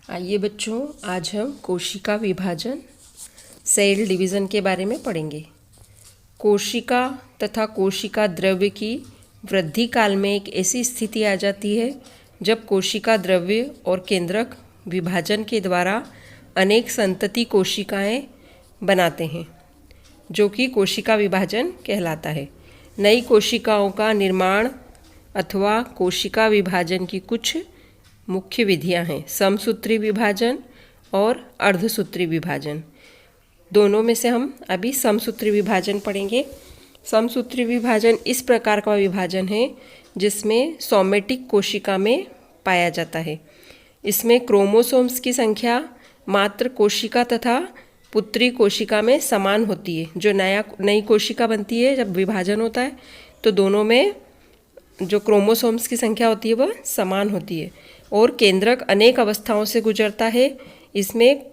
आइए बच्चों, आज हम कोशिका विभाजन सेल डिवीज़न के बारे में पढ़ेंगे। कोशिका तथा कोशिका द्रव्य की वृद्धि काल में एक ऐसी स्थिति आ जाती है जब कोशिका द्रव्य और केंद्रक विभाजन के द्वारा अनेक संतति कोशिकाएं बनाते हैं, जो कि कोशिका विभाजन कहलाता है। नई कोशिकाओं का निर्माण अथवा कोशिका विभाजन की कुछ मुख्य विधियां हैं: समसूत्री विभाजन और अर्धसूत्री विभाजन। दोनों में से हम अभी समसूत्री विभाजन पढ़ेंगे। समसूत्री विभाजन इस प्रकार का विभाजन है जिसमें सोमेटिक कोशिका में पाया जाता है। इसमें क्रोमोसोम्स की संख्या मात्र कोशिका तथा पुत्री कोशिका में समान होती है। जो नई कोशिका बनती है, जब विभाजन होता है तो दोनों में जो क्रोमोसोम्स की संख्या होती है वह समान होती है। और केंद्रक अनेक अवस्थाओं से गुजरता है। इसमें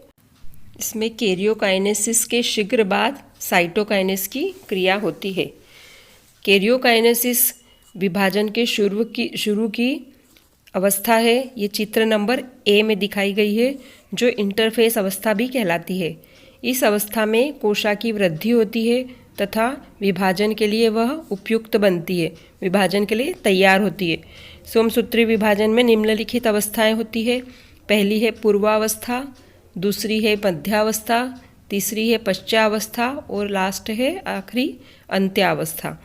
कैरियोकाइनेसिस के शीघ्र बाद साइटोकाइनेस की क्रिया होती है। कैरियोकाइनेसिस विभाजन के शुरू की अवस्था है। ये चित्र नंबर ए में दिखाई गई है, जो इंटरफेस अवस्था भी कहलाती है। इस अवस्था में कोशिका की वृद्धि होती है तथा विभाजन के लिए वह उपयुक्त बनती है, विभाजन के लिए तैयार होती है। समसूत्री विभाजन में निम्नलिखित अवस्थाएं होती है। पहली है पूर्वावस्था, दूसरी है मध्यावस्था, तीसरी है पश्चावस्था और लास्ट है आखिरी अंत्यावस्था।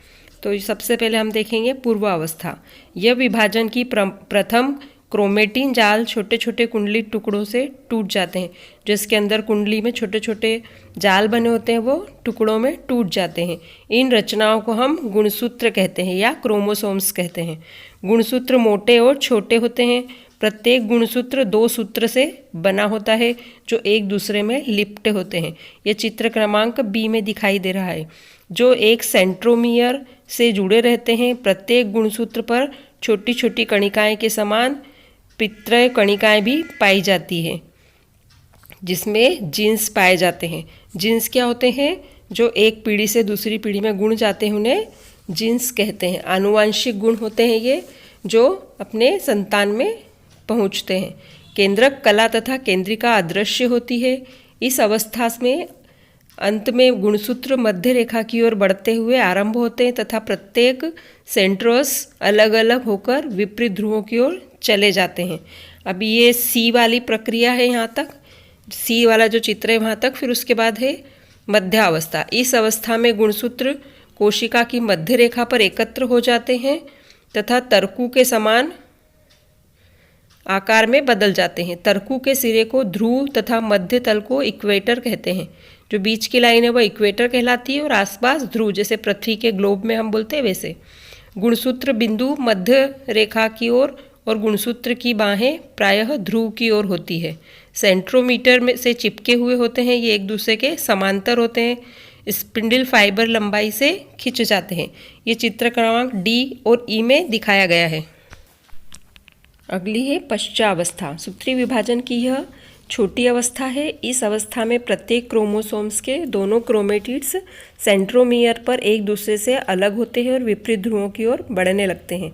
तो सबसे पहले हम देखेंगे पूर्वावस्था। यह विभाजन की प्रथम क्रोमेटिन जाल छोटे छोटे कुंडली टुकड़ों से टूट जाते हैं। जिसके अंदर कुंडली में छोटे छोटे जाल बने होते हैं वो टुकड़ों में टूट जाते हैं। इन रचनाओं को हम गुणसूत्र कहते हैं या क्रोमोसोम्स कहते हैं। गुणसूत्र मोटे और छोटे होते हैं। प्रत्येक गुणसूत्र 2 सूत्र से बना होता है जो एक दूसरे में लिपटे होते हैं। यह चित्र क्रमांक बी में दिखाई दे रहा है, जो एक सेंट्रोमियर से जुड़े रहते हैं। प्रत्येक गुणसूत्र पर छोटी छोटी कणिकाएं के समान पित्रय कणिकाएं भी पाई जाती हैं, जिसमें जीन्स पाए जाते हैं। जीन्स क्या होते हैं? जो एक पीढ़ी से दूसरी पीढ़ी में गुण जाते हैं, उन्हें जीन्स कहते हैं। आनुवांशिक गुण होते हैं ये, जो अपने संतान में पहुंचते हैं। केंद्रक कला तथा केंद्रिका अदृश्य होती है। इस अवस्था में अंत में गुणसूत्र मध्य रेखा की ओर बढ़ते हुए आरंभ होते हैं तथा प्रत्येक सेंट्रोस अलग अलग होकर विपरीत ध्रुवों की ओर चले जाते हैं। अभी ये सी वाली प्रक्रिया है, यहाँ तक सी वाला जो चित्र है वहाँ तक। फिर उसके बाद है मध्यावस्था। इस अवस्था में गुणसूत्र कोशिका की मध्य रेखा पर एकत्र हो जाते हैं तथा तर्कु के समान आकार में बदल जाते हैं। तर्कु के सिरे को ध्रुव तथा मध्य तल को इक्वेटर कहते हैं। जो बीच की लाइन है वह इक्वेटर कहलाती है और आसपास ध्रुव, जैसे पृथ्वी के ग्लोब में हम बोलते हैं वैसे। गुणसूत्र बिंदु मध्य रेखा की ओर और गुणसूत्र की बाहें प्रायः ध्रुव की ओर होती है। सेंट्रोमीटर में से चिपके हुए होते हैं। ये एक दूसरे के समांतर होते हैं। स्पिंडल फाइबर लंबाई से खिंच जाते हैं। ये चित्र क्रमांक डी और ई में दिखाया गया है। अगली है पश्चावस्था। सूत्री विभाजन की यह छोटी अवस्था है। इस अवस्था में प्रत्येक क्रोमोसोम्स के दोनों क्रोमेटिड्स सेंट्रोमियर पर एक दूसरे से अलग होते हैं और विपरीत ध्रुवों की ओर बढ़ने लगते हैं।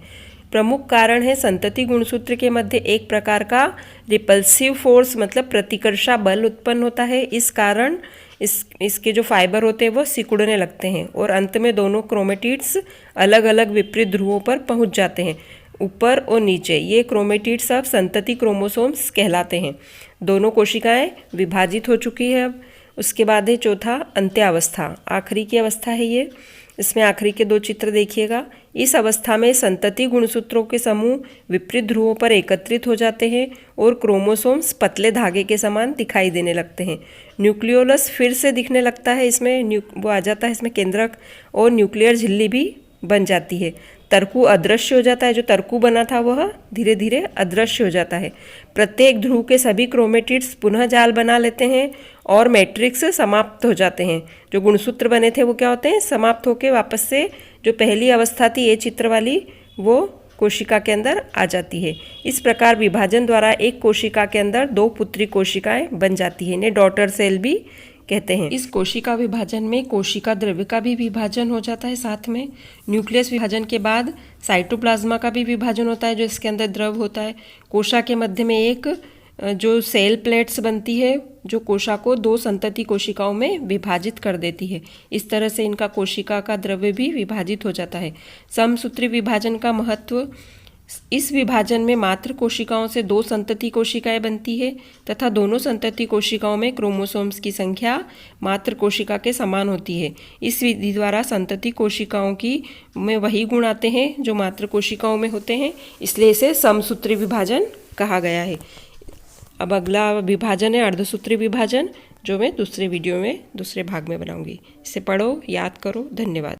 प्रमुख कारण है संतति गुणसूत्र के मध्य एक प्रकार का रिपल्सिव फोर्स, मतलब प्रतिकर्षा बल उत्पन्न होता है। इस कारण इसके जो फाइबर होते हैं वो सिकुड़ने लगते हैं और अंत में दोनों क्रोमेटिड्स अलग अलग विपरीत ध्रुवों पर पहुंच जाते हैं, ऊपर और नीचे। ये क्रोमेटिड्स अब संतति क्रोमोसोम्स कहलाते हैं। दोनों कोशिकाएं विभाजित हो चुकी है। अब उसके बाद है चौथा अंत्यावस्था, आखिरी की अवस्था है ये। इसमें आखिरी के 2 चित्र देखिएगा। इस अवस्था में संतति गुणसूत्रों के समूह विपरीत ध्रुवों पर एकत्रित हो जाते हैं और क्रोमोसोम्स पतले धागे के समान दिखाई देने लगते हैं। न्यूक्लियोलस फिर से दिखने लगता है। इसमें वो आ जाता है, इसमें केंद्रक और न्यूक्लियर झिल्ली भी बन जाती है। तर्कु अदृश्य हो जाता है। जो तर्कु बना था वह धीरे धीरे अदृश्य हो जाता है। प्रत्येक ध्रुव के सभी क्रोमेटिड्स पुनः जाल बना लेते हैं और मैट्रिक्स समाप्त हो जाते हैं। जो गुणसूत्र बने थे वो क्या होते हैं? समाप्त होकर वापस से जो पहली अवस्था थी ये चित्र वाली, वो कोशिका के अंदर आ जाती है। इस प्रकार विभाजन द्वारा एक कोशिका के अंदर 2 पुत्री कोशिकाएं बन जाती है। इन्हें डॉटर सेल भी कहते हैं। इस कोशिका विभाजन में कोशिका द्रव्य का भी विभाजन हो जाता है। साथ में न्यूक्लियस विभाजन के बाद साइटोप्लाज्मा का भी विभाजन होता है, जो इसके अंदर द्रव होता है। कोशिका के मध्य में एक जो सेल प्लेट्स बनती है जो कोशा को 2 संतति कोशिकाओं में विभाजित कर देती है। इस तरह से इनका कोशिका का द्रव्य भी विभाजित हो जाता है। समसूत्री विभाजन का महत्व, इस विभाजन में मात्र कोशिकाओं से 2 संतति कोशिकाएं बनती है तथा दोनों संतति कोशिकाओं में क्रोमोसोम्स की संख्या मात्र कोशिका के समान होती है। इस विधि द्वारा संतति कोशिकाओं की में वही गुण आते हैं जो मात्र कोशिकाओं में होते हैं, इसलिए इसे समसूत्री विभाजन कहा गया है। अब अगला विभाजन है अर्धसूत्री विभाजन, जो मैं दूसरे वीडियो में दूसरे भाग में बनाऊंगी। इसे पढ़ो, याद करो। धन्यवाद।